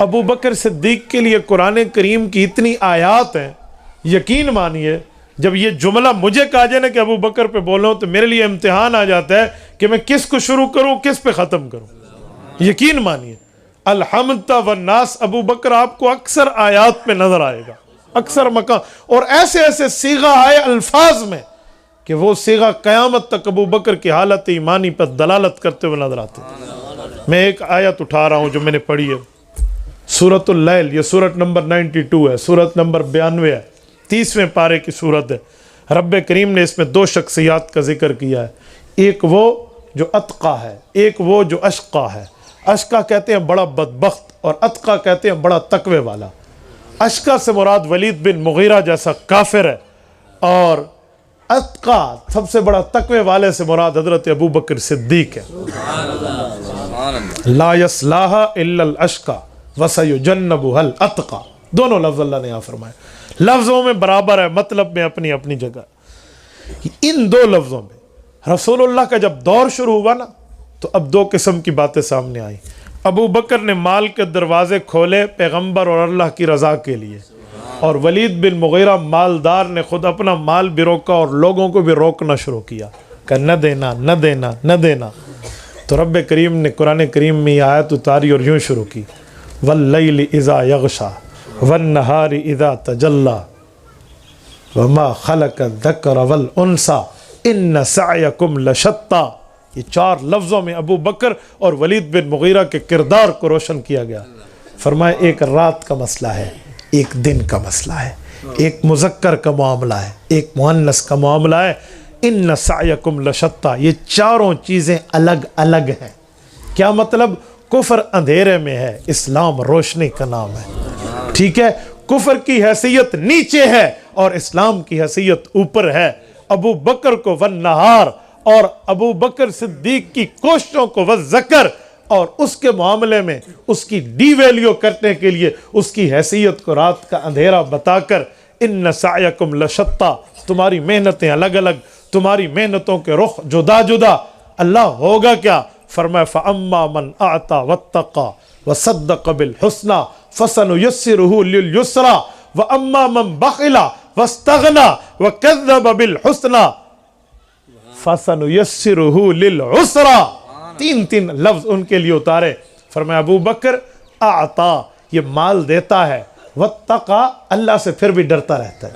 अबू बकर सिद्दीक के लिए कुरान करीम की इतनी आयात हैं, यकीन मानिए जब ये जुमला मुझे कहा जाए ना कि अबू बकर पे बोलो तो मेरे लिए इम्तिहान आ जाता है कि मैं किस को शुरू करूं, किस पे ख़त्म करूं। यकीन मानिए अल्हम्द वन्नास अबू बकर आपको अक्सर आयात में नजर आएगा, अक्सर मकान, और ऐसे ऐसे सीगा आए अल्फाज में कि वो सीगा क़यामत तक अबू बकर की हालत ईमानी पर दलालत करते हुए नजर आते थे। मैं एक आयत उठा रहा हूँ जो मैंने पढ़ी है, सूरतुल लैल, ये सूरत नंबर 92 है, सूरत नंबर 92 है, 30वें पारे की सूरत है। रब्बे करीम ने इसमें दो शख्सियात का जिक्र किया है, एक वो जो अतका है, एक वो जो अशका है। अशका कहते हैं बड़ा बदबख्त और अतका कहते हैं बड़ा तकवे वाला। अशका से मुराद वलीद बिन मुगीरा जैसा काफिर है, और अतका सबसे बड़ा तकवे वाले से मुराद हजरत अबू बकर सिद्दीक है। ला यस्लाहा इल्लल अशका वसयुजन्नबुहल अतका, दोनों लफ्ज़ अल्लाह ने यहाँ फरमाए। लफ्ज़ों में बराबर है, मतलब में अपनी अपनी जगह। इन दो लफ्ज़ों में रसूलुल्लाह का जब दौर शुरू हुआ ना, तो अब दो किस्म की बातें सामने आई। अबू बकर ने माल के दरवाजे खोले पैगंबर और अल्लाह की रज़ा के लिए, और वलीद बिन मुगीरा मालदार ने खुद अपना माल भी रोका और लोगों को भी रोकना शुरू किया कि न देना न देना न देना। तो रब्बे करीम ने कुरान करीम में ये आयत उतारी और यूँ शुरू की, वल्लैलि इज़ा यग़शा वन्नहारि इज़ा तजल्ला वमा खलक़ ज़कर वल उन्सा इन्न सअयकुम लशत्ता। ये चार लफ्ज़ों में अबू बकर और वलीद बिन मुगीरा के किरदार को रोशन किया गया। फरमाए एक रात का मसला है, एक दिन का मसला है, एक मुज़क्कर का मामला है, एक मुअन्नस का मामला है। इन्न सअयकुम लशत्ता, ये चारों चीज़ें अलग अलग हैं। क्या मतलब? कुफर अंधेरे में है, इस्लाम रोशनी का नाम है। ठीक है, कुफर की हैसियत नीचे है और इस्लाम की हैसियत ऊपर है। अबू बकर को वन नहार और अबू बकर सिद्दीक की कोशिशों को व ज़कर, और उसके मामले में उसकी डीवैल्यू करने के लिए उसकी हैसियत को रात का अंधेरा बताकर इन्न सअयकुम लशत्ता, तुम्हारी मेहनतें अलग अलग, तुम्हारी मेहनतों के रुख जुदा जुदा। अल्लाह होगा क्या? फरमाया फअम्मा मन आता वत्तका वसद्दक़ बिल हुस्ना फसनुयस्सिरुहु लिल युस्रा व अम्मा मन बखिला वस्तगना वकज़्ज़ब बिल हुस्ना फसनुयस्सिरुहु लिल उसरा। तीन तीन लफ्ज उनके लिए उतारे। फरमाया अबू बकर आता, ये माल देता है, वत्तका, अल्लाह से फिर भी डरता रहता है।